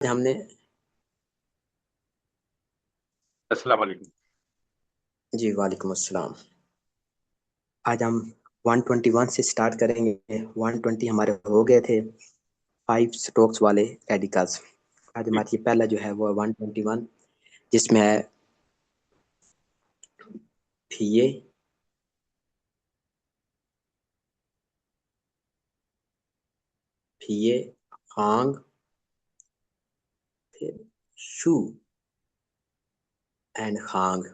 हमने अस्सलाम वालेकुम। जी वालेकुम अस्सलाम। आज हम 121 से स्टार्ट करेंगे। 120 हमारे हो गए थे, 5 स्ट्रोक्स वाले एडिकास। आज जी। हमारी ये पहला जो है वो 121, जिसमें है फिए, फिए, हांग, फिर शू एंड हांग।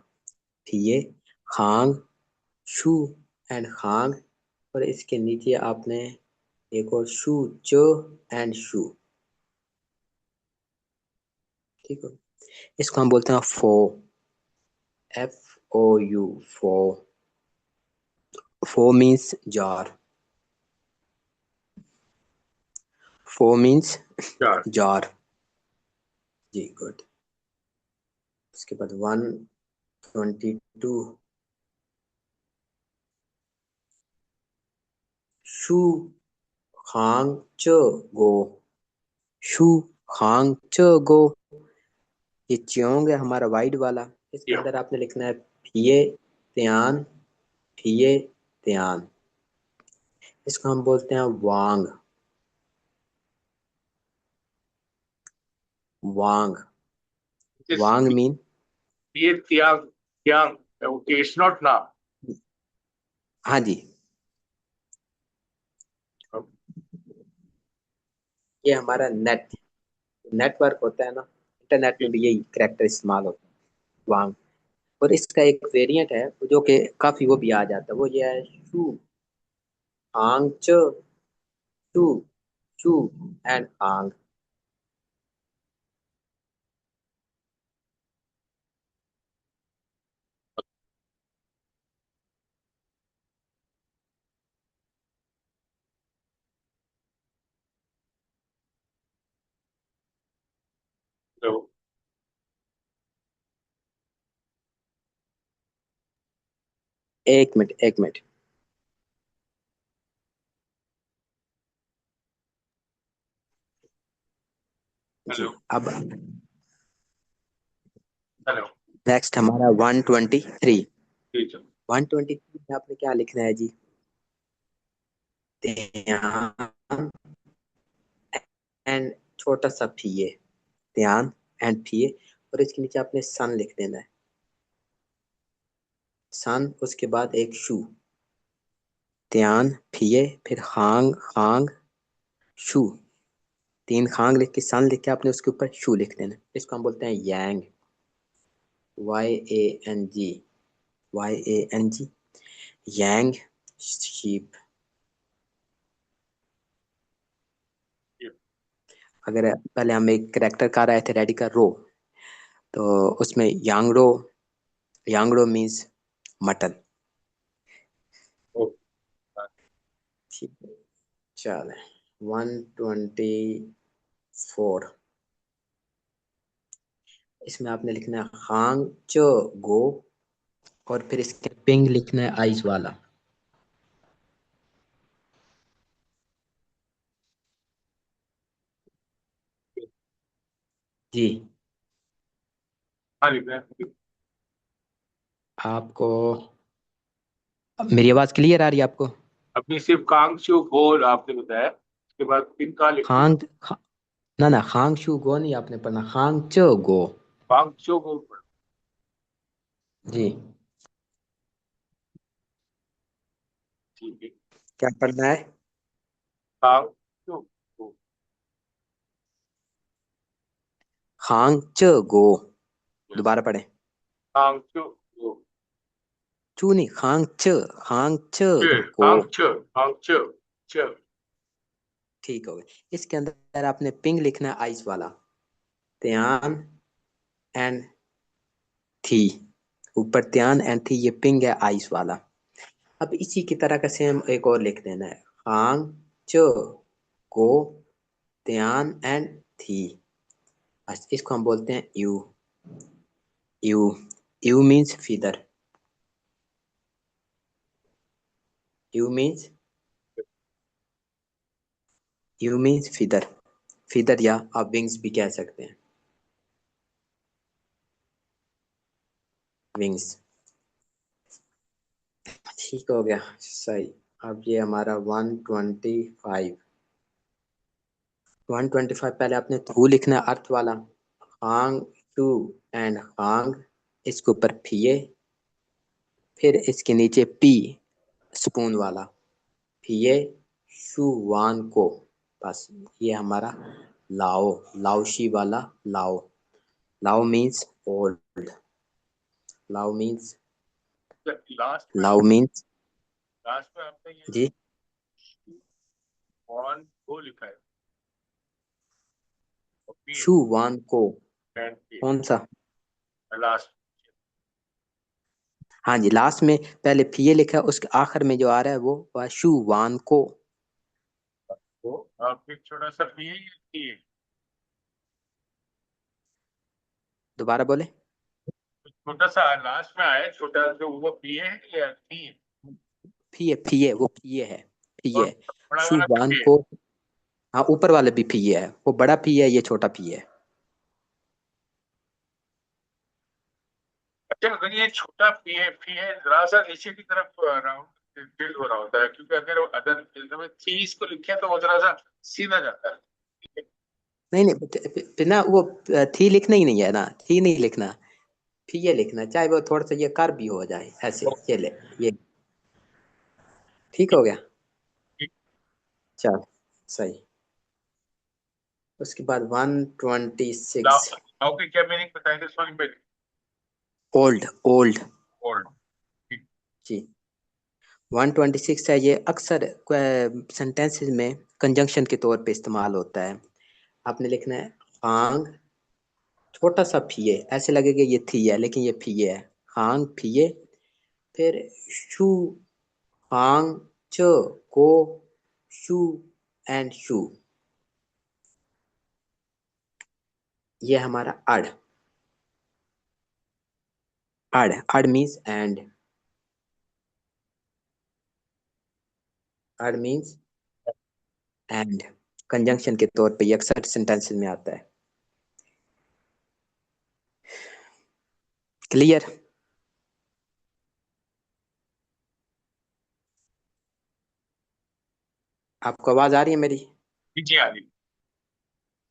फिए, हांग, शू एंड हांग। और इसके नीचे आपने एक और शू, चो एंड शू। ठीक है, इसको हम बोलते हैं फो, FOU, फो। फो मीन्स जार। फोर मीन्स चार। जार। जी गुड। उसके बाद 122, शू खांग च गो। शू खांग च गो। ये च्योंग है हमारा वाइड वाला। इसके या अंदर आपने लिखना है फिए त्यान, फिए त्यान। इसको हम बोलते हैं वांग, वांग। दिस वांग मीन, ये त्याग त्याग ओके इट्स नॉट ना। हाँ जी, ये हमारा नेट नेटवर्क होता है ना, इंटरनेट में भी यही करेक्टर इस्तेमाल होता है, वांग। और इसका एक वेरिएंट है जो कि काफी वो भी आ जाता है, वो ये है शू आंग च, शू, शू एंड आंग। हेलो एक मिनट, एक मिनट। जी, हेलो अब हेलो। नेक्स्ट हमारा 123। जी सर। 123 में आपने क्या लिखना है जी? ध्यान एंड छोटा सा फीए, ध्यान एंड फीए। और इसके नीचे आपने सन लिख देना है, सन। उसके बाद एक शू, ध्यान, फीए, फिर हांग, हांग, शू। 3 खांग लिख के, सन लिख के आपने उसके ऊपर शू लिख देना है। इसको हम बोलते हैं यांग, YANG, YANG, यांग शीप। अगर पहले हम एक करेक्टर कर रहे थे रेडी का रो, तो उसमें यांगरो, यांगरो मीन्स मटन। ठीक है, चले 124। इसमें आपने लिखना है हांग च गो, और फिर इसके पिंग लिखना है आइस वाला। जी, हाँ लिख रहे हैं। आपको मेरी आवाज क्लियर आ रही है आपको? अपनी सिर्फ कांगचू गोल आपने बताया, उसके बाद पिन का लिखते हांग ना ना, हांग शू गो नहीं आपने पढ़ना, हांग च गो। कांगचू गोल पर। जी, ठीक है। क्या पढ़ना है? कांगचू गोल। हांग च गो। यस। दोबारा पढ़े, कांगचू गोल। चू नहीं, हांग च गो। कांगचू कांगचू च। ठीक हो गया। इसके अंदर आपने पिंग लिखना है आइस वाला, त्यान एंड थी। ऊपर त्यान एंड थी, ये पिंग है आइस वाला। अब इसी की तरह का सेम एक और लिख देना है, हांग च गो, त्यान एंड थी। अच्छा, इसको हम बोलते हैं you, you. You means feather, you means, you means feather. Feather या आप विंग्स भी कह सकते हैं, विंग्स। ठीक हो गया, सही। अब ये हमारा 125, 125 पहले आपने थू लिखना है अर्थ वाला, हांग टू एंड हांग, इसके ऊपर फिए, फिर इसके नीचे पी स्पून वाला, फिए शु वान को, बस ये हमारा लाओ, लाओशी वाला लाओ। लाओ मीन्स ओल्ड, लाओ मीन्स, लास्ट में, लाओ मीन्स, लास्ट में आपने ये जी वन को लिखा है, शु वान को, कौन सा? लास्ट। हाँ जी, लास्ट में पहले फिए लिखा है, उसके आखिर में जो आ रहा है वो शु वान को। तो आप एक छोटा सा पी है, दोबारा बोले। छोटा सा लास्ट में आया, छोटा जो वो पी है या टी है, फिए, फिए वो फिए है, और फिए बड़ा शु वाला वान पी है। को। हाँ, ऊपर वाले भी फिए है, वो बड़ा फिए है, ये छोटा फिए है। अच्छा, अगर ये छोटा पी है जरा सा नीचे की तरफ राउंड टिल्ट हो रहा होता है, क्योंकि अगर अदर थी इसको लिखे तो वो जरा सा सीधा जाता है। नहीं नहीं, ना वो थी लिखना ही नहीं है ना, थी नहीं लिखना, फिए लिखना, चाहे वो थोड़ा सा ये कर भी हो जाए ऐसे, ये ले, ये ठीक हो गया। चल, सही। उसके बाद 126, लाओ की क्या मीनिंग बताएंगे इस वाली में? Old, old old. जी। 126 है, ये अक्सर सेंटेंसेस में कंजंक्शन के तौर पे इस्तेमाल होता है। आपने लिखना है हांग छोटा सा फिए, ऐसे लगेगा ये थी है लेकिन ये फिए है, हांग फिए, फिर शू हांग च को शू एंड शू, ये हमारा अड़, अड़, अड़ मीन्स एंड, अड़ मीन्स एंड, कंजंक्शन के तौर पे ये अक्सर सेंटेंसेस में आता है। क्लियर? आपको आवाज आ रही है मेरी? जी आ रही,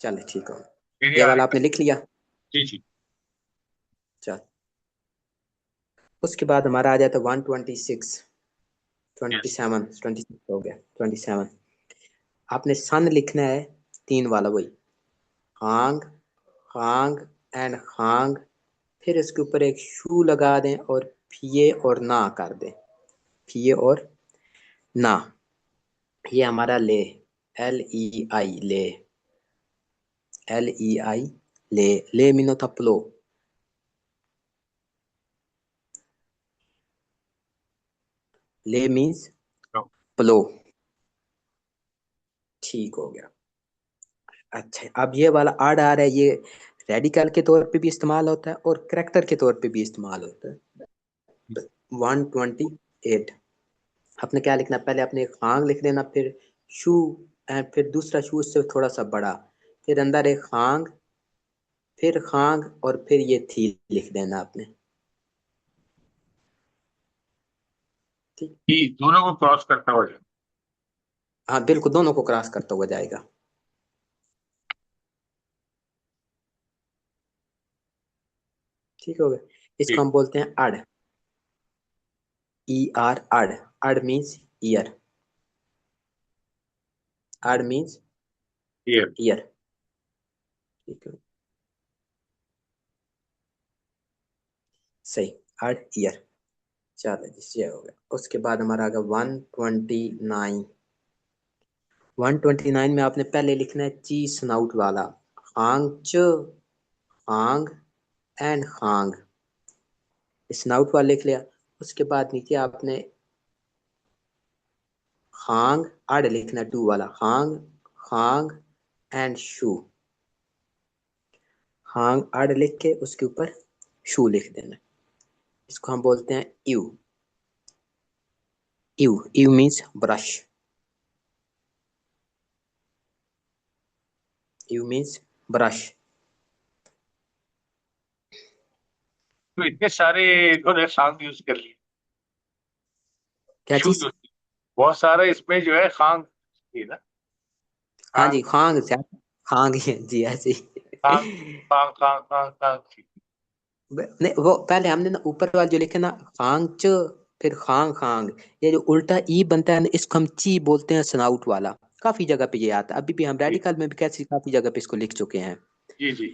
चलो ठीक हो, मेरी ये आ वाला रही। आपने लिख लिया। जी जी। चल, उसके बाद हमारा आ जाता है 126, यस। 27, 26 हो गया, 27। आपने सन लिखना है, तीन वाला वही, हांग हांग एंड हांग, फिर इसके ऊपर एक शू लगा दें और फिए और ना कर दें, फिए और ना, ये हमारा ले, एल ई आई ले, एल ई आई ले, ले मीनो था प्लो, ले मीन्स प्लो। ठीक हो गया। अच्छा, अब ये वाला आड आ रहा है, ये रेडिकल के तौर पे भी इस्तेमाल होता है और करेक्टर के तौर पे भी इस्तेमाल होता है। 128, आपने क्या लिखना, पहले आपने एक हांग लिख देना, फिर शू एंड फिर दूसरा शू उससे थोड़ा सा बड़ा, फिर अंदर एक हांग, फिर हांग और फिर ये थी लिख देना आपने। ठीक, दोनों को क्रॉस करता हुआ जाए। हाँ बिल्कुल, दोनों को क्रॉस करता हुआ जाएगा। ठीक हो गया, इसको जी। हम बोलते हैं अड़, ई आर, अड़, अड़ मीन्स ईयर, अड़ मीन्स ये ईयर। ठीक है, सही, अड़ ईयर। चलो जी, ये हो गया। उसके बाद हमारा आ गया 129, 129 में आपने पहले लिखना है ची स्नाउट वाला, हांग च हांग एंड हांग, स्नाउट वाला लिख लिया। उसके बाद नीचे आपने हांग अड़ लिखना है टू वाला, Hong Hong and shoe, Hong अड़ लिख के उसके ऊपर शू लिख देना, इसको हम बोलते हैं you, you, you means brush. You means brush. तो इतने सारे इन्होंने खांग यूज कर लिए, क्या शू चीज? यूज की, बहुत सारा इसमें जो है खांग थी ना। हाँ जी, खांग खांग से खांग ही है जी, ऐसे खांग ही। खांग खांग खांग खांग थी। नहीं, वो पहले हमने ना ऊपर वाला जो लिखे ना, खांग च, फिर खांग खांग, ये जो उल्टा ई बनता है ना, इसको हम ची बोलते हैं, स्नाउट वाला। काफी जगह पे ये आता है, अभी भी हम जी रेडिकल में भी कैसे काफी जगह पे इसको लिख चुके हैं। जी जी।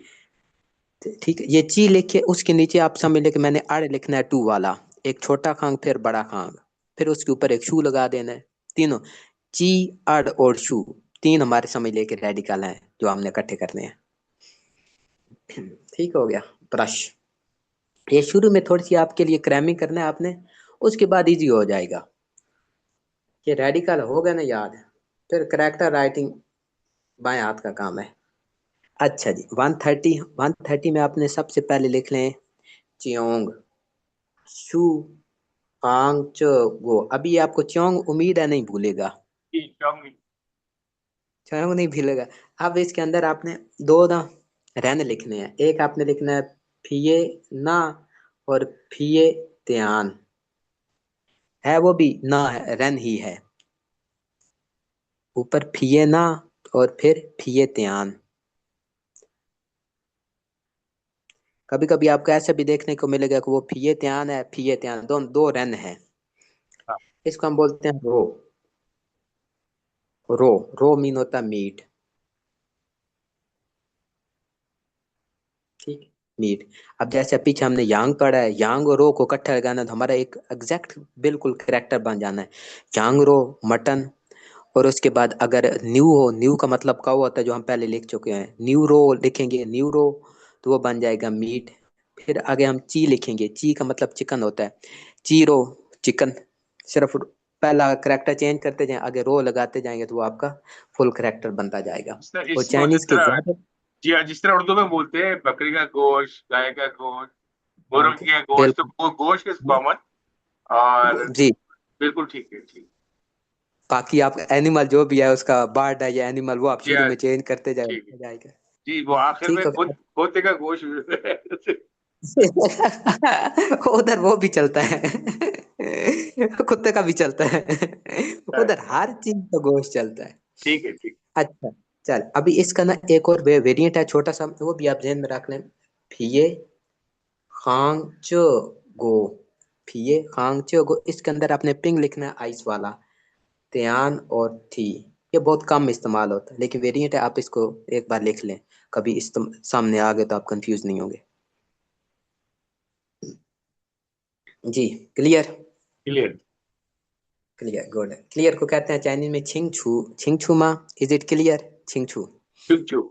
ठीक है, ये ची लिखे, उसके नीचे आप समझ ले कि मैंने अड़ लिखना है टू वाला, एक छोटा खांग फिर बड़ा खांग, फिर उसके ऊपर एक शू लगा देना है। तीनों, ची, अड़ और शू, तीन हमारे समझ ले के रेडिकल हैं जो हमने इकट्ठे करने हैं। ठीक हो गया, ब्रश। ये शुरू में थोड़ी सी आपके लिए क्रैमिंग करना है आपने, उसके बाद इजी हो जाएगा। ये रेडिकल हो गया ना याद, फिर करेक्टर राइटिंग बाएं हाथ का काम है। अच्छा जी, 130 में आपने सबसे पहले लिख लें चियोंग, शू, आंग च, गो। अभी आपको चियोंग उम्मीद है नहीं भूलेगा, जी चाउमीन। चियोंग नहीं भूलेगा। अब इसके अंदर आपने दो ना रन लिखने हैं, एक आपने लिखना है फिये ना, और फिये त्यान, है वो भी ना है, रन ही है, ऊपर फिये ना और फिर फिये त्यान। कभी कभी आपको ऐसा भी देखने को मिलेगा कि वो फिये त्यान है, फिये त्यान, दोनों दो रन है। हाँ इसको हम बोलते हैं रो। रो, रो मीन होता है मीट। ठीक, मीट। अब जैसे पीछे हमने यांग पढ़ा है, यांग और रो को इकट्ठा लगाना तो हमारा एक एग्जैक्ट बिल्कुल करेक्टर बन जाना है, यांग रो मटन। और उसके बाद अगर न्यू हो, न्यू का मतलब का होता है जो हम पहले लिख चुके हैं, न्यू रो लिखेंगे, न्यू रो, तो वो बन जाएगा मीट। फिर आगे हम ची लिखेंगे, ची का मतलब चिकन होता है, ची रो, चिकन। सिर्फ पहला करेक्टर चेंज करते जाएं, आगे रो लगाते जाएंगे तो वो आपका फुल करेक्टर बनता जाएगा। और इसको जिस चाइनीज के तरह, ज्यादा, जी हाँ, जिस तरह उर्दू में बोलते हैं बकरी का गोश्त, गाय का गोश्त, हाँ मुर्गी का गोश्त, तो बिल्कुल वो गोश्त इज कॉमन। और जी। बिल्कुल ठीक है, ठीक। बाकी आप एनिमल जो भी है उसका बर्ड है या एनिमल, वो आप जी शुरू हाँ, में चेंज करते ठीक है। जाएगा। जी, वो आखिर में ठीक खुद है। खोते का गोश्त। उधर वो भी चलता है, कुत्ते का भी चलता है, उधर हर चीज का गोश्त चलता है। ठीक है, ठीक। अच्छा, चल अभी इसका ना एक और वेरिएंट है छोटा सा, वो भी आप ध्यान में रख लें। फिये खांग च गो, फिये खांग च गो, इसके अंदर आपने पिंग लिखना है आइस वाला, त्यान और थी। ये बहुत कम इस्तेमाल होता है लेकिन वेरिएंट है, आप इसको एक बार लिख लें, कभी इस सामने आ गए तो आप कंफ्यूज नहीं होंगे। जी, clear. Clear. Clear, good. Clear को कहते हैं चाइनीज में छिंग छू, छिंग छू मा, इज इट क्लियर? छिंग छू, छिंग चू।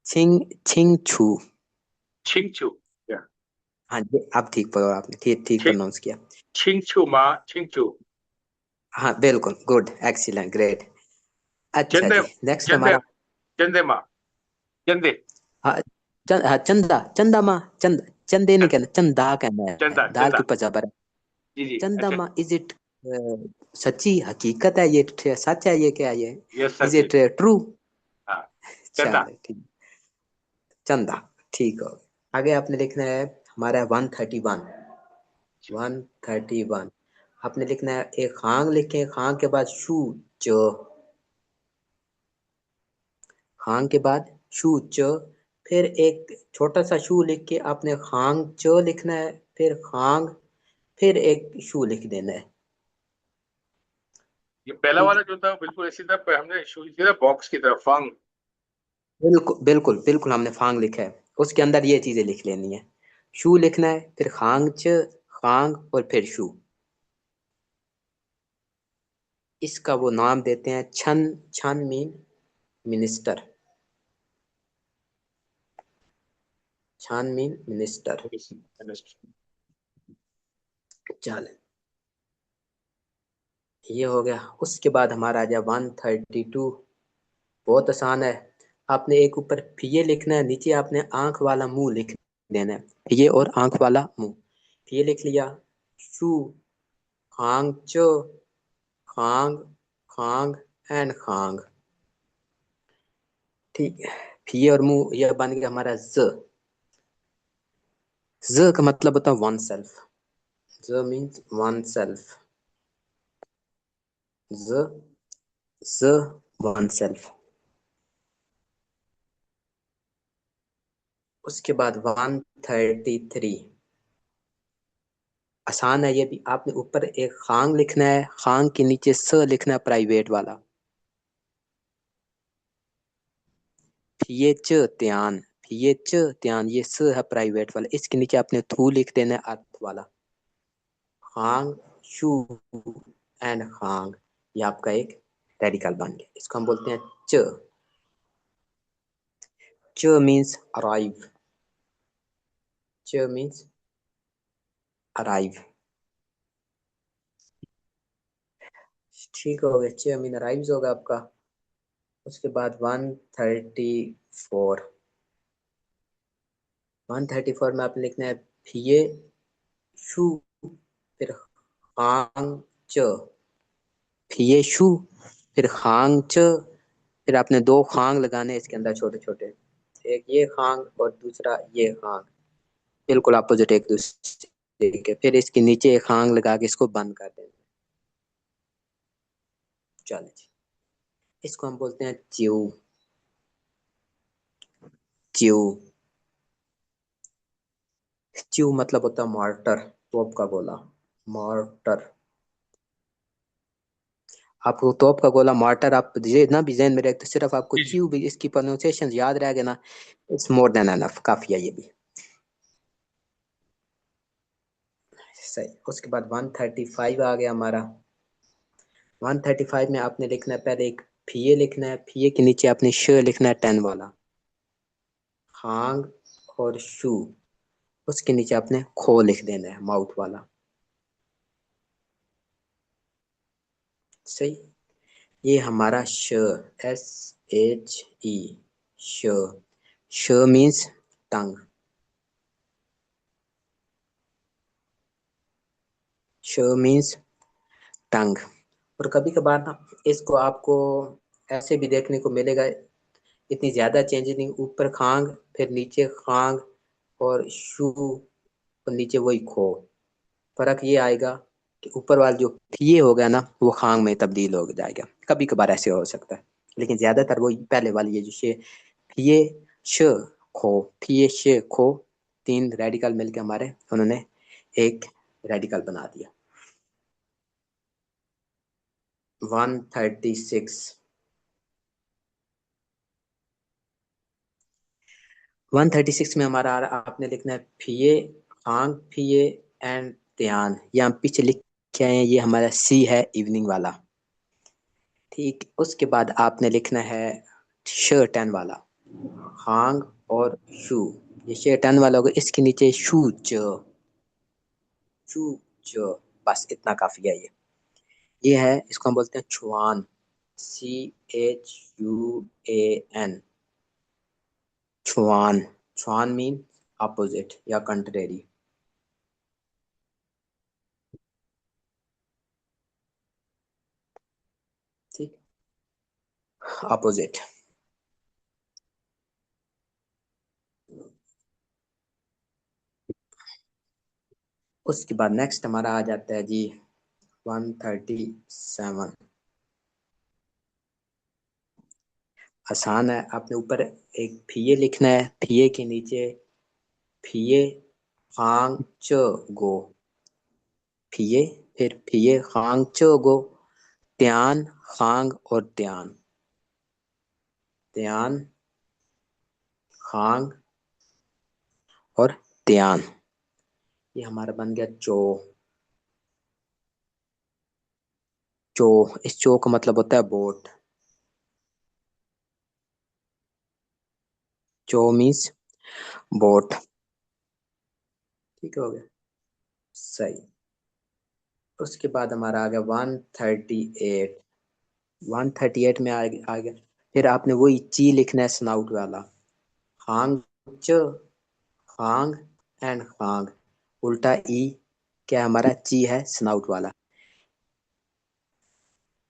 छिंग, छिंग छू। छिंग चू। या हाँ जी, अब ठीक पढ़ो आपने, ठीक ठीक छिंग प्रोनाउंस किया। छिंग चू मा, छिंग चू। हाँ बिल्कुल, गुड, एक्सीलेंट, ग्रेट। अच्छा जंदे जी, नेक्स्ट जंदे हमारा, जंदे मा, जंदे। हाँ, हाँ, चंदा, चंदा माँ, चंदे नहीं चंद, कहना, चंदा कहना है, चंदा दाल के चंदा। ऊपर जबर है। जी जी, चंदा अच्छा। माँ, इज इट सच्ची हकीकत है ये, सच है ये, क्या है ये? यस इज सच है। It true? हाँ, चंदा। चलो ठीक, चंदा, ठीक हो। आगे आपने लिखना है हमारा 131, 131। आपने लिखना है एक खांग लिखे, खांग के बाद शू च, खांग के बाद शू च, फिर एक छोटा सा शू लिख के आपने खांग च लिखना है, फिर खांग, फिर एक शू लिख देना है। ये पहला ठीक, वाला जो था बिल्कुल इसी तरह पे हमने शुरू किया था, बॉक्स की तरफ फंग। बिल्कुल बिल्कुल बिल्कुल हमने फांग लिखा है, उसके अंदर ये चीजें लिख लेनी है। शू लिखना है, फिर खांग च, खांग और फिर शू। इसका वो नाम देते हैं छन, छन मीन मिनिस्टर, छान मीन मिनिस्टर। चल, ये हो गया। उसके बाद हमारा आ जाए 132, बहुत आसान है। आपने एक ऊपर फिये लिखना है, नीचे आपने आंख वाला मुंह लिख देना है, फिये और आंख वाला मुंह। फिये लिख लिया, शू, खांग चो, खांग, खांग एंड खांग। ठीक है, फी और मुंह, यह बन गया हमारा ज। ज का मतलब होता है वन सेल्फ। ज मीन्स वन सेल्फ। ज ज वन सेल्फ। उसके बाद 133। आसान है ये भी। आपने ऊपर एक खांग लिखना है, खांग के नीचे स लिखना है प्राइवेट वाला। फिये च त्यान, फिये च त्यान, ये स है प्राइवेट वाला, इसके नीचे आपने थू लिख देना है अर्थ वाला। खांग शू एंड खांग, ये आपका एक रेडिकल बन गया। इसको हम बोलते हैं च। च मीन्स अराइव। च मीन्स अराइव। ठीक हो गया, च मीन अराइव होगा आपका। उसके बाद 134। 134 में आपने लिखना है फिये शू, फिर खांग च। फिये शू, फिर खांग च, फिर आपने दो खांग लगाने इसके अंदर छोटे छोटे। एक ये खांग और दूसरा ये खांग, बिल्कुल अपोजिट एक दूसरे के। फिर इसके नीचे एक खांग लगा के इसको बंद कर देना। चलो जी, इसको हम बोलते हैं च्यू। च्यू, च्यू मतलब होता है मार्टर, तोप का गोला। मार्टर। आपको तोप का गोला मार्टर आप ये ना भी ज़हन में रख, तो सिर्फ आपको जी जी। च्यू भी इसकी प्रोनाउंसिएशन याद रह गया ना, इट्स मोर देन एनफ, काफी है ये भी। सही। उसके बाद 135 आ गया हमारा। 135 में आपने लिखना है पहले एक फिये लिखना है, फिये के नीचे आपने श लिखना है 10 वाला। खांग और शू, उसके नीचे आपने खो लिख देना है माउथ वाला। सही। ये हमारा श, एस एच ई, श। श मीन्स टंग। श मीन्स टंग। और कभी कभार ना इसको आपको ऐसे भी देखने को मिलेगा, इतनी ज्यादा चेंजेस नहीं, ऊपर खांग फिर नीचे खांग और शू और नीचे वही खो। फर्क ये आएगा कि ऊपर वाला जो फिये हो गया ना वो खांग में तब्दील हो जाएगा, कभी कभार ऐसे हो सकता है, लेकिन ज्यादातर वो पहले वाली है जो शे। फिये श खो, फिये श खो, तीन रेडिकल मिलके हमारे उन्होंने एक रेडिकल बना दिया। 136। 136 में हमारा आपने लिखना है फिये खांग फिये एंड त्यान। यहाँ पीछे लिख के आए हैं, ये हमारा सी है इवनिंग वाला। ठीक, उसके बाद आपने लिखना है श 10 वाला। खांग और शू, ये श 10 वाला होगा, इसके नीचे शू च। शू च, बस इतना काफी है। ये है, इसको हम बोलते हैं छुआन। C H U A N, छुआन। छुआन mean opposite या कंट्रेरी। ठीक, अपोजिट। उसके बाद नेक्स्ट हमारा आ जाता है जी 137। आसान है, आपने ऊपर एक फिये लिखना है, फिये के नीचे फिये खांग च गो। फिये, फिर फिये खांग च गो, त्यान खांग और त्यान। त्यान खांग और त्यान, ये हमारा बन गया चो। चो, इस चो का मतलब होता है बोट। चो मीन्स बोट। ठीक हो गया, सही। उसके बाद हमारा आ गया 138। 138 में आ गया, फिर आपने वही ची लिखना है स्नाउट वाला। खांग च, खांग एंड खांग, उल्टा ई, क्या हमारा ची है स्नाउट वाला।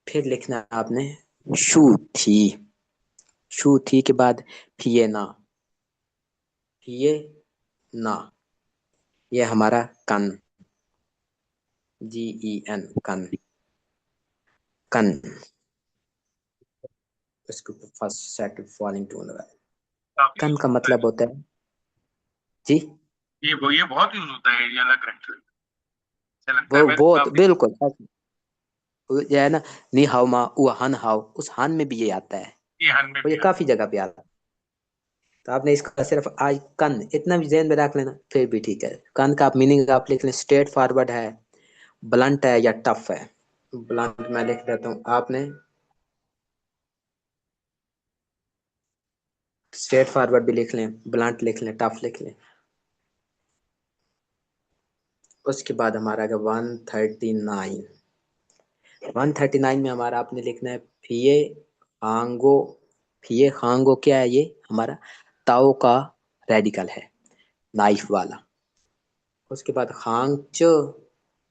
फिर लिखना है आपने शू थी। शू थी के बाद फिये ना, फिये ना, ये हमारा कन, GEN, कन, कन, इसके ऊपर फर्स्ट सेकंड फॉलिंग टू लगा। काफी कन यूज का होता है। मतलब होता है जी, ये बहुत यूज होता है ये वाला करेक्टर, ऐसा लगता है वो मैंने बहुत काफी। बिल्कुल वो ये है ना, नी हाउ मा वो हन हाउ, उस हन में भी ये आता है, ये हन में और भी ये आता काफी जगह पे आता है। तो आपने इसका सिर्फ आज कन इतना भी ध्यान में रख लेना फिर भी ठीक है। कन का आप मीनिंग आप लिख लें, स्ट्रेट फॉरवर्ड है, ब्लंट है या टफ है। ब्लंट मैं लिख देता हूँ, आपने स्ट्रेट फॉरवर्ड भी लिख लें, ब्लंट लिख लें, टफ लिख लें। उसके बाद हमारा आगे 139, 139 में हमारा आपने लिखना है फिये हांगो, फिये हांगो क्या है, ये हमारा ताओ का रेडिकल है, नाइफ वाला। उसके बाद हांग च,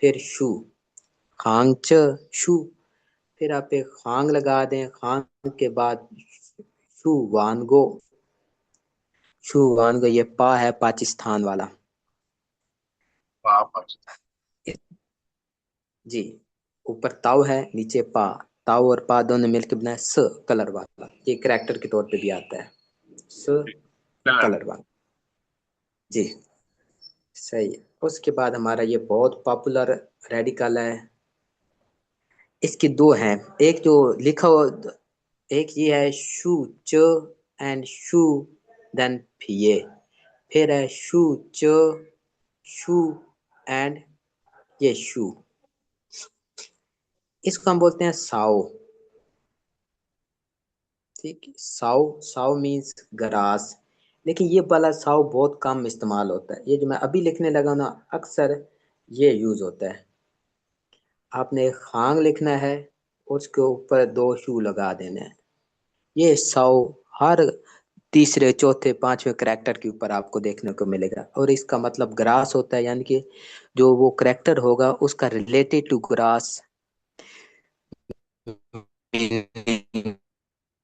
फिर शू, हांग च शू, फिर आप एक हांग लगा दें, हांग के बाद शू वानगो, शू वानगो, ये पा है पाकिस्तान वाला वाह। जी। ऊपर ताऊ है, नीचे पा, ताऊ और पा दोनों मिलकर बनाए स कलर वाला, ये करैक्टर के तौर पे भी आता है, स कलर। कलर वाला जी। सही है। उसके बाद हमारा ये बहुत पॉपुलर रेडिकल है, इसके दो हैं, एक जो लिखा हो, एक ये है शू च एंड शू, देन फिये, फिर है शू च शू एंड ये शू, इसको हम बोलते हैं साओ। ठीक है, साओ, साओ मीन्स ग्रास, लेकिन ये वाला साओ बहुत कम इस्तेमाल होता है, ये जो मैं अभी लिखने लगा ना अक्सर ये यूज होता है। आपने एक खांग लिखना है, उसके ऊपर दो शू लगा देने हैं, ये साओ हर तीसरे चौथे पांचवें करैक्टर के ऊपर आपको देखने को मिलेगा, और इसका मतलब ग्रास होता है, यानी कि जो वो करैक्टर होगा उसका रिलेटेड टू ग्रास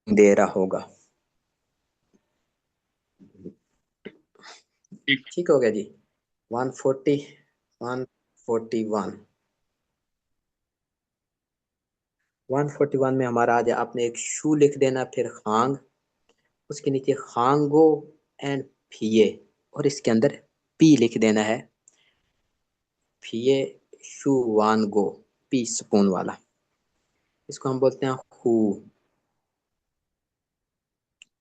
दे रहा होगा। ठीक है। ठीक हो गया जी। 140, 141, 141 में हमारा आ जाए, आपने एक शू लिख देना, फिर खांग, उसके नीचे खांगो एंड फिये, और इसके अंदर पी लिख देना है, फिये शू वान गो, पी स्पून वाला, इसको हम बोलते हैं who,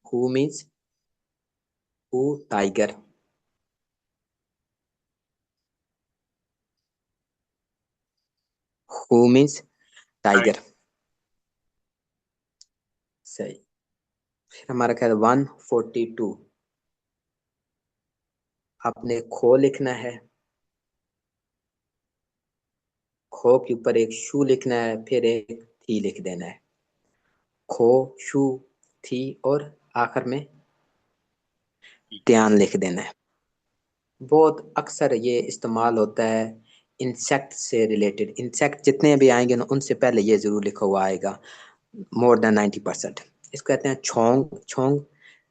who means who tiger, who means tiger. सही। फिर हमारा क्या है 142, आपने खो लिखना है, खो के ऊपर एक शू लिखना है, फिर एक थी लिख देना है, खो शू थी, और आखिर में त्यान लिख देना है। बहुत अक्सर ये इस्तेमाल होता है इंसेक्ट से रिलेटेड, इंसेक्ट जितने भी आएंगे ना उनसे पहले ये जरूर लिखा हुआ आएगा, मोर देन 90%। इसको कहते हैं छोंग, छोंग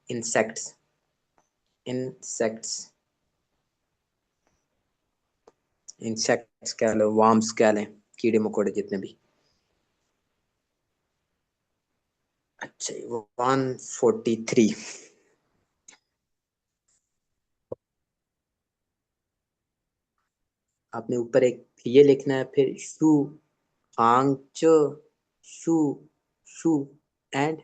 इंसेक्ट्स, इंसेक्ट्स, इंसेक्ट्स कह लो, वार्म्स कह लें, कीड़े मकोड़े जितने भी। अच्छा 143, आपने ऊपर एक ये लिखना है, फिर शू खांग च शू, शू एंड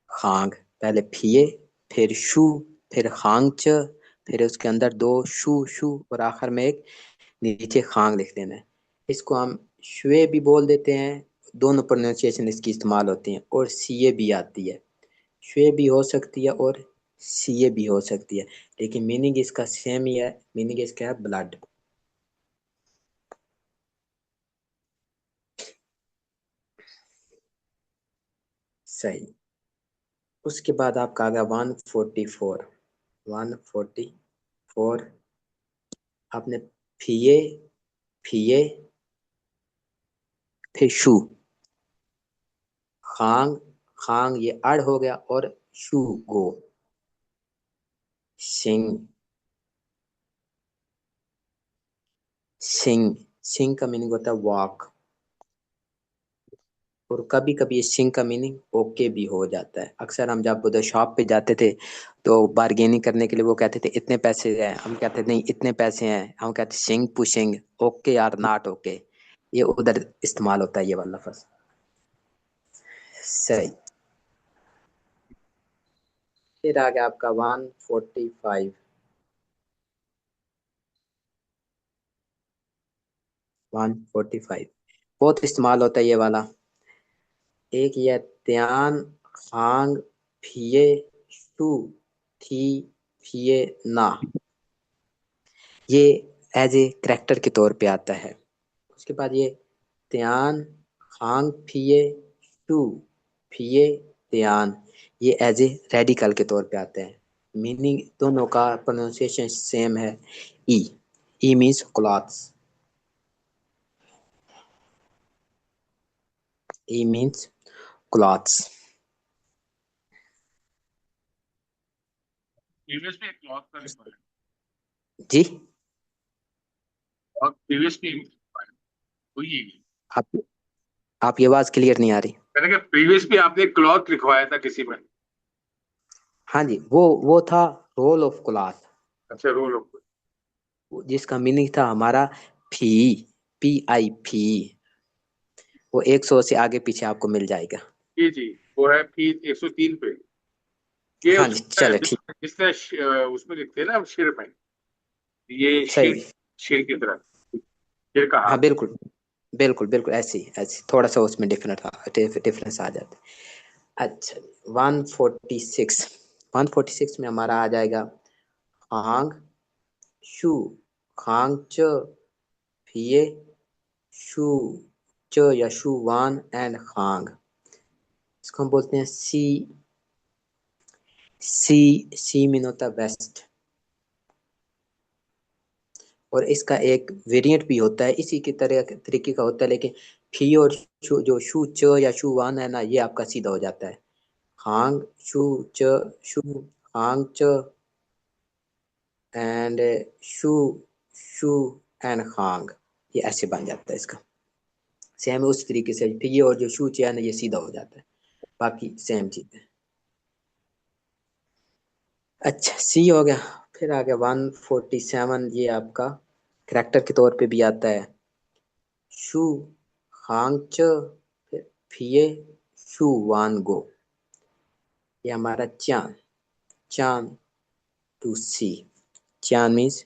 खांग, पहले फिये, फिर शू, फिर खांग च, फिर उसके अंदर दो शू शू, और आखिर में एक नीचे खांग लिख देना है। इसको हम श्वे भी बोल देते हैं, दोनों प्रोनाउंसिएशन इसकी इस्तेमाल होती हैं, और सीए भी आती है, श्वे भी हो सकती है और सीए भी हो सकती है, लेकिन मीनिंग इसका सेम ही है, मीनिंग इसका है ब्लड। सही। उसके बाद आपका आ गया 144, 144, आपने फिये, फिये, फिर शू, खांग, खांग ये अड़ हो गया, और शू गो, सिंग, सिंग, सिंग का मीनिंग होता है वॉक, और कभी कभी सिंग का मीनिंग ओके भी हो जाता है। अक्सर हम जब उधर शॉप पे जाते थे तो बार्गेनिंग करने के लिए वो कहते थे इतने पैसे हैं, हम कहते नहीं इतने पैसे हैं, हम कहते सिंग pushing, okay or not okay, ये उधर इस्तेमाल होता है ये वाला लफ्ज। सही। फिर आ गया आपका 145, 145 बहुत इस्तेमाल होता है ये वाला। एक ये त्यान, खांग, फिये, शू, थी, फिये, ना, ये एज ए करेक्टर के तौर पे आता है। उसके बाद ये त्यान, खांग, फिये, शू, फिये, त्यान, ये एज ए रेडिकल के तौर पे आते हैं। मीनिंग दोनों का प्रोनाउंसिएशन सेम है, ई, ई मीन्स क्लॉथ्स, ई मीन्स क्लॉथ्स। प्रीवियस में क्लॉथ का लिखा है, जी, और प्रीवियस में वही है। आप आपकी आवाज क्लियर नहीं आ रही। मैंने कहा प्रीवियस भी आपने क्लॉथ लिखवाया था किसी में। हाँ जी, वो था रोल ऑफ क्लॉथ, अच्छा, रोल ऑफ। जिसका मीनिंग था हमारा फी, पी आई फी, वो 100 से आगे पीछे आपको मिल जाएगा। जी जी, वो है फीस 103 पे। ये हाँ जी, उसमें चले ठीक। जिसने उसमें लिखते हैं ना शिर में, ये शिर, सही। शिर की तरह, शिर का हाँ हाथ। बिल्कुल, बिल्कुल बिल्कुल ऐसी ऐसी, थोड़ा सा उसमें डिफरेंस आ जाता है। अच्छा, 146, 146 में हमारा आ जाएगा खांग, शू, खांग च, फिये, शू, च या शू वान एंड खांग, इसको हम बोलते हैं सी, सी, सी मीन होता है वेस्ट, और इसका एक वेरिएंट भी होता है इसी की तरह तरीके का होता है, लेकिन फी और शू, जो शू च या शू वान है ना, ये आपका सीधा हो जाता है, हांग शू च, शू, हांग च and shoe, shoe and Hong, ये ऐसे बन जाता है इसका। सेम उस तरीके से फिर ये और जो शू च है ना, ये सीधा हो जाता है, बाकी सेम चीज है। अच्छा, सी हो गया। फिर आ गया 147, ये आपका करेक्टर के तौर पे भी आता है, शू, हांग च, फिर फिये, शू वान गो, ये हमारा चांद, चांद टू सी, चांद मीन्स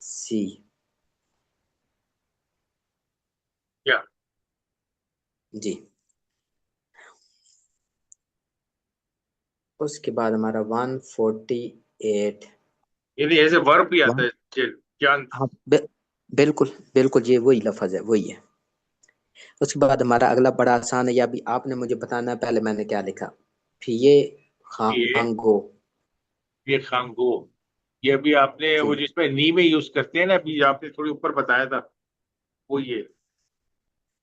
सी। क्या? जी। उसके बाद हमारा 148, ये ऐसे वर्ब भी आता वन, है, ज्ञान। हाँ बिल्कुल बिल्कुल, ये वही लफज है, वही है। उसके बाद हमारा अगला बड़ा आसान है, या भी आपने मुझे बताना है पहले मैंने क्या लिखा, फिर ये खांगो। ये खांगो, ये अभी आपने जी वो जिसमें नी में यूज करते हैं ना, अभी आपने थोड़ी ऊपर बताया था, वो ये वो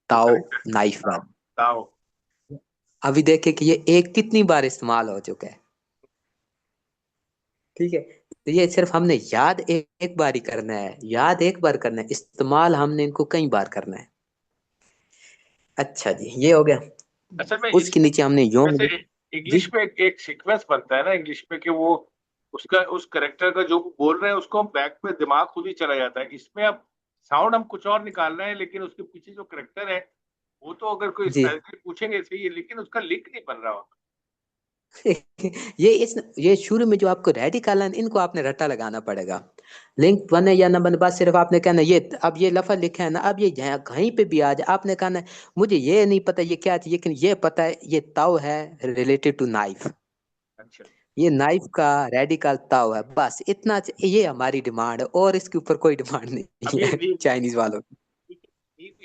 ताओ, करेक्टर। नाइफ ताओ, वाला। ताओ। अभी देखे कि ये एक कितनी बार इस्तेमाल हो चुका है, ठीक है। तो ये सिर्फ हमने याद एक बार ही करना है, याद एक बार करना है, इस्तेमाल हमने इनको कई बार करना है। अच्छा जी, ये हो गया। असल में उसके इसमें नीचे हमने योंग। वैसे जी इंग्लिश में एक सीक्वेंस बनता है ना इंग्लिश में, कि वो उसका उस करेक्टर का जो वो बोल रहे हैं उसको हम बैक पे दिमाग खुद ही चला जाता है। इसमें अब साउंड हम कुछ और निकाल रहे हैं, लेकिन उसके पीछे जो करेक्टर है वो तो अगर कोई जी। स्पेलिंग पूछेंगे सही है, लेकिन उसका लिंक नहीं बन रहा होगा। ये शुरू में जो आपको रेडिकल है, इनको आपने रट्टा लगाना पड़ेगा, लिंक बने या ना बने, बस सिर्फ आपने कहना ये, अब ये लफज लिखा है ना, अब ये कहीं पे भी आ जाए आपने कहना है, मुझे ये नहीं पता ये क्या चीज, लेकिन ये पता है ये ताव है, रिलेटेड टू नाइफ, अच्छा। ये नाइफ का रेडिकल ताव है, बस इतना ये हमारी डिमांड है, और इसके ऊपर कोई डिमांड अब नहीं ये है चाइनीज वालों की।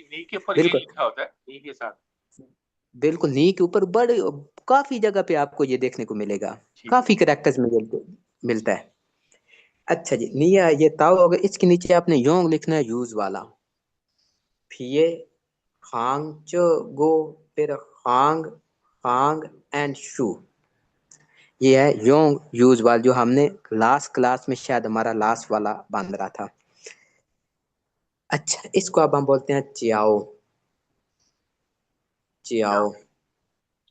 नी के ऊपर ये बिल्कुल लिखा होता है, नी के साथ। बिल्कुल, नी के ऊपर बड़े काफी जगह पे आपको ये देखने को मिलेगा, ठीक है। काफी करेक्टर्स में मिलता है। अच्छा जी, निया ये ताऊ हो गया, इसके नीचे आपने योंग लिखना है यूज वाला, फिर खांग च गो, फिर खांग, हांग एंड शू। ये है योंग यूज वाला जो हमने लास्ट क्लास में शायद हमारा लास्ट वाला बन रहा था। अच्छा, इसको अब हम बोलते हैं चियाओ। चियाओ।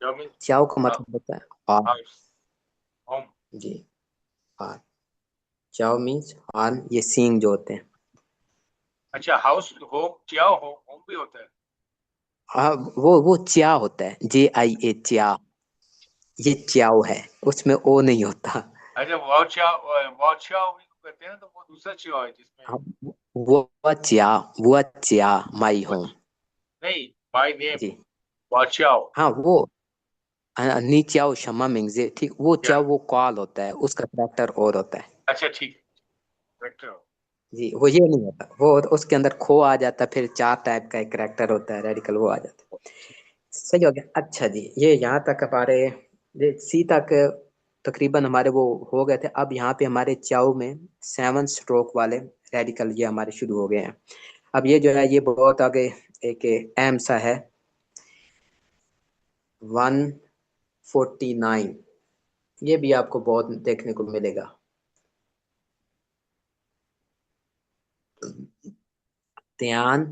चाओ मीन्स चियाओ का मतलब होता है हॉर्न। House, home. जी, हॉर्न। चियाओ मीन्स हॉर्न, ये सींग जो होते हैं। अच्छा, हाउस होम, चाओ होम, होम भी होता है। हाँ, वो चिया होता है, JIA चिया। ये चियाओ है, उसमें ओ नहीं होता। अच्छा, वाओ चाओ भी कहते हैं ना, तो वो दूसरा चाओ है जिसमें हाँ, वो चिया, वो चिया माई वो होम। नहीं, बाय नेम जी वाओ चाओ। हाँ, वो नी चियाओ शमा मिंगजे, ठीक, वो या चियाओ वो कॉल होता है, उसका करेक्टर और होता है। अच्छा, ठीक, करेक्ट। जी, वो ये नहीं होता, वो उसके अंदर खो आ जाता है, फिर चार टाइप का एक करेक्टर होता है, रेडिकल वो आ जाता है। सही हो गया। अच्छा जी, ये यहाँ तक हमारे ये सी तक तकरीबन हमारे वो हो गए थे। अब यहाँ पे हमारे चाउ में 7 स्ट्रोक वाले रेडिकल ये हमारे शुरू हो गए हैं। अब ये जो है ये बहुत आगे एक अहम सा है, 149। ये भी आपको बहुत देखने को मिलेगा। त्यान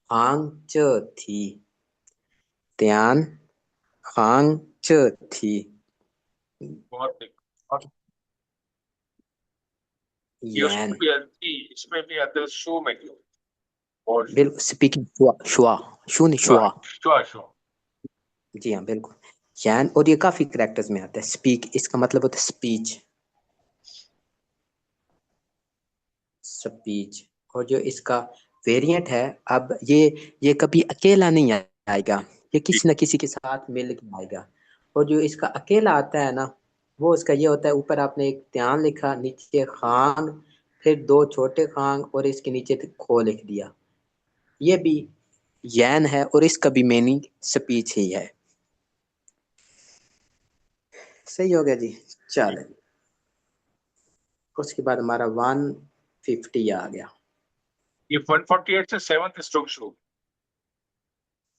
हांग च थी। त्यान हांग च थी। बहुत ठीक। और ये यैन। उसमें भी आती, इसमें भी आते हैं शो में क्यों। और बिल्कुल, स्पीकिंग शुआ शुआ, शू नहीं शुआ, शुआ। शुआ शुआ। जी हाँ बिल्कुल। यैन, और ये काफी करेक्टर्स में आता है। स्पीक इसका मतलब होता है स्पीच। स्पीच। और जो इसका वेरिएंट है, अब ये कभी अकेला नहीं आएगा, ये ठीक। किसी न किसी के साथ मिल के आएगा। और जो इसका अकेला आता है ना, वो इसका ये होता है, ऊपर आपने एक त्यान लिखा, नीचे खांग, फिर दो छोटे खांग, और इसके नीचे खो लिख दिया। ये भी यैन है, और इसका भी मीनिंग स्पीच ही है। सही हो गया जी। चल, उसके बाद हमारा 150 आ गया। ये 148 से सेवंथ स्ट्रोक शुरू।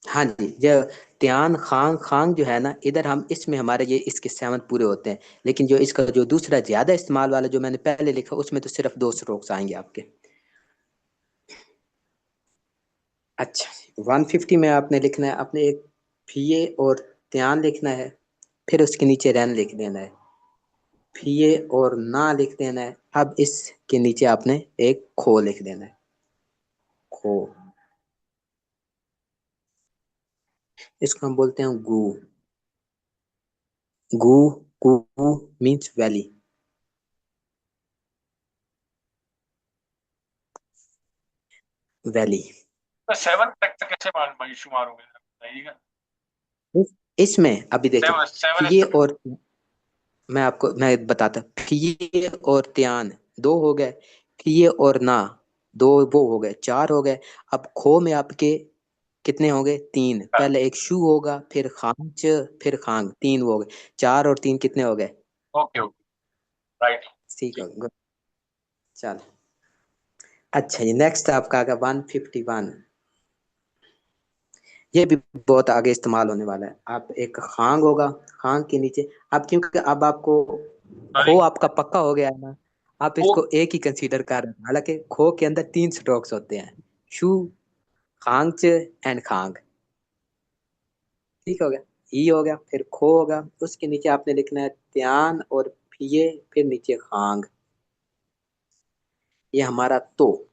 हाँ जी, जो त्यान खांग खांग जो है ना, इधर हम इसमें हमारे ये इसके 7 पूरे होते हैं। लेकिन जो इसका जो दूसरा ज्यादा इस्तेमाल वाला जो मैंने पहले लिखा, उसमें तो सिर्फ 2 स्ट्रोक्स आएंगे आपके। अच्छा, 150 में आपने लिखना है, आपने एक फिये और त्यान लिखना है, फिर उसके नीचे रैन लिख देना है। फिये और ना लिख देना है। अब इसके नीचे आपने एक खो लिख देना है। खो। इसको हम बोलते हैं गु। गु। गु मीन्स वैली। वैली। तो सेवन तक तक कैसे शुमार होंगे बताइएगा। इसमें अभी देखें, सेवन, सेवन फिये स्ट्रोक। और मैं बताता, फिये और त्यान 2 हो गए, फिये और ना 2 वो हो गए, 4 हो गए। अब खो में आपके कितने हो गए? 3। पहले एक शू होगा, फिर खांच, फिर खांग, 3 वो हो गए। 4 और 3 कितने हो गए? Okay okay, right. ठीक हो गया। चल, अच्छा जी, नेक्स्ट आपका आ गया 151। ये भी बहुत आगे इस्तेमाल होने वाला है। आप एक खांग होगा, खांग के नीचे आप, क्योंकि अब आपको सॉरी। खो आपका पक्का हो गया है ना, आप वो इसको एक ही कंसीडर कर रहे हैं। हालांकि खो के अंदर 3 स्ट्रोक्स होते हैं, शू, खांगच एंड खांग। ठीक हो गया। ई हो गया, फिर खो होगा, उसके नीचे आपने लिखना है त्यान और फिये, फिर नीचे खांग। ये हमारा तो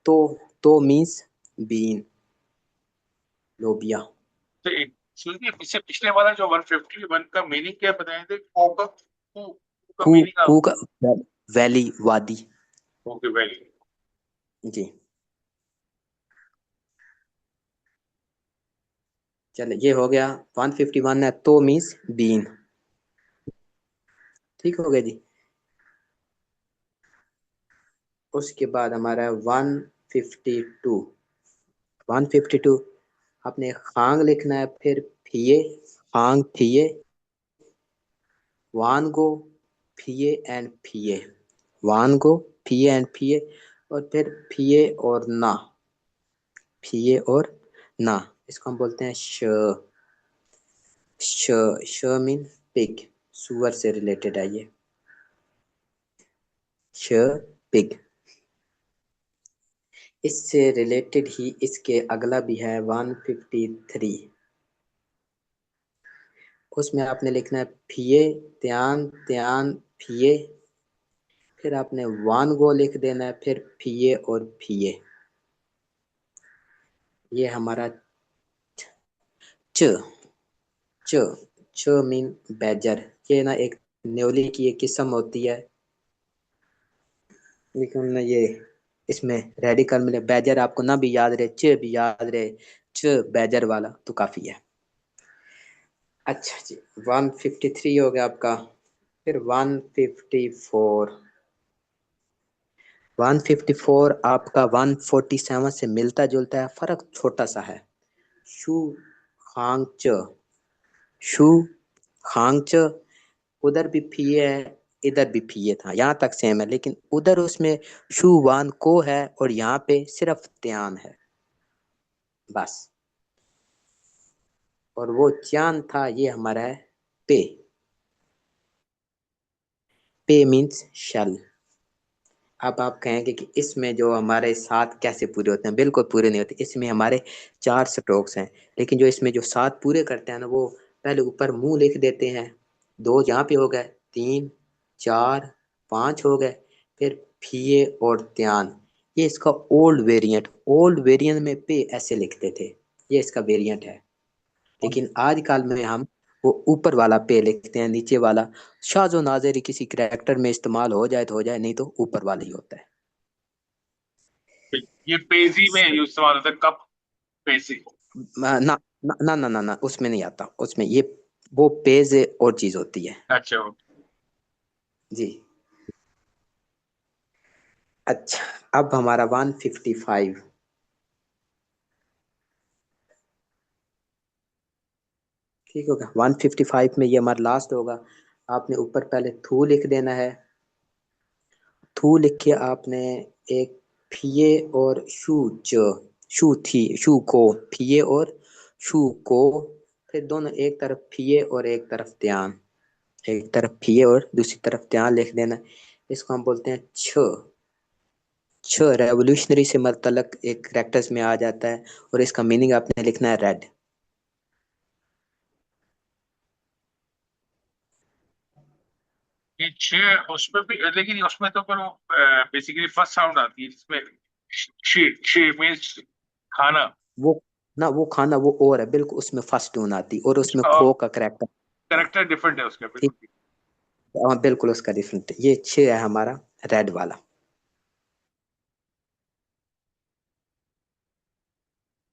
तो मीन्स बीन, लोबिया। तो एक सुनिए, इससे पिछले वाला जो 151 का मीनिंग क्या बताए थे, को का, को का कू, मीनिंग कू आप। का वैली, वादी। Okay, very. जी, चलो ये हो गया। 151 है, तो मीन्स बीन। ठीक हो गया जी। उसके बाद हमारा है 152। 152 आपने खांग लिखना है, फिर फिये, खांग फिये, वानगो, फिये एंड फिये, वानगो, फिये एंड फिये, और फिर फिये और ना, फिये और ना। इसको हम बोलते हैं श। श श मीन पिग, सुअर से रिलेटेड है ये, श पिग। इससे रिलेटेड ही इसके अगला भी है 153। उसमें आपने लिखना है फिये त्यान त्यान फिये, फिर आपने वन गो लिख देना है, फिर फिये और फिये। ये हमारा च च च मीन बैजर। ये ना एक न्योली की एक किस्म होती है, लेकिन ये इसमें रेडिकल मिले बैजर आपको ना भी याद रहे, च भी याद रहे, च बैजर वाला तो काफी है। अच्छा जी, 153 हो गया आपका। फिर 154, 154 आपका 147 से मिलता जुलता है, फर्क छोटा सा है। शू खांग च, शू खांग च, उधर भी फिए है, इधर भी फिए था, यहाँ तक सेम है, लेकिन उधर उसमें शू वान को है और यहाँ पे सिर्फ त्यान है बस। और वो चांद था, ये हमारा है पे। पे मीन्स शल। अब आप कहेंगे कि इसमें जो हमारे सात कैसे पूरे होते हैं, बिल्कुल पूरे नहीं होते, इसमें हमारे 4 स्ट्रोक्स हैं, लेकिन जो इसमें जो 7 पूरे करते हैं ना, वो पहले ऊपर मुंह लिख देते हैं, 2 यहाँ पे हो गए, 3 4 5 हो गए, फिर फिए और त्यान। ये इसका ओल्ड वेरिएंट में पे ऐसे लिखते थे, ये इसका वेरिएंट है। लेकिन आजकल में हम वो ऊपर वाला पे लिखते हैं, नीचे वाला शाजो नाजेरी किसी करैक्टर में इस्तेमाल हो जाए तो हो जाए, नहीं तो ऊपर वाला ही होता है। ये पेजी में इस्तेमाल होता है, कप पेजी। ना ना ना ना ना ना, उसमें नहीं आता, उसमें ये वो पेज और चीज होती है। अच्छा। जी। अच्छा, अब हमारा 155। ठीक होगा, 155 में ये हमारा लास्ट होगा। आपने ऊपर पहले थू लिख देना है, थू लिख के आपने एक फिए और शू च, शू थी शू को, फिए और शू को, फिर दोनों एक तरफ फिए और एक तरफ त्यान, एक तरफ फिए और दूसरी तरफ त्यान लिख देना। इसको हम बोलते हैं छ। छ रेवोल्यूशनरी से मतलब एक करेक्टर्स में आ जाता है, और इसका मीनिंग आपने लिखना है रेड। ये छह उसमें भी, लेकिन उसमें तो पर वो बेसिकली फर्स्ट साउंड आती है जिसमें शी शी मीन्स खाना। वो ना, वो खाना वो और है बिल्कुल, उसमें फर्स्ट टून आती और उसमें उसका खो का करेक्टर। करेक्टर डिफरेंट है उसका ठीक। बिल्कुल। हाँ बिल्कुल उसका डिफरेंट, ये छ है हमारा रेड वाला।